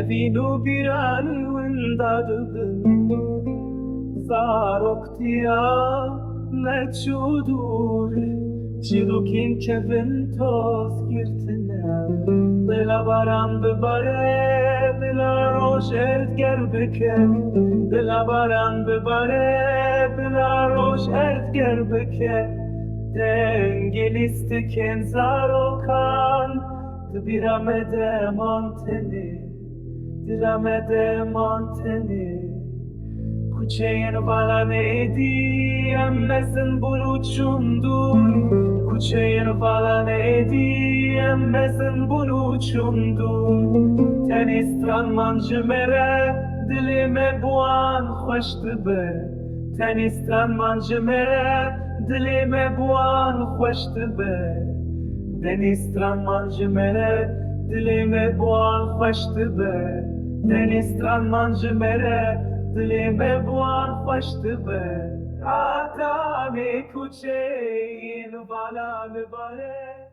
Evîn û bîranîn winda dibin Zaroktiya meçûdûr Çîrokên kevin toz girtine Bila baran bibare Bila roj werger bike Bila baran bibare Bila roj werger bike Dengê lîstikên zarokan Bîra Demên Tenê Dila Demên Tenê Kuçeyên vala mezin buluçumdur Kuçeyên vala mezin buluçumdur Tenê stran mancı mere Dilê me buan xweş dibe Tenê stran mancı mere Dilê me buan xweş dibe Tenê stran mancı mere Dilê me buan xweş dibe Tenê stran mancı mere Dilê me buan xweş dibe Atamê Kuçeyên vala bibare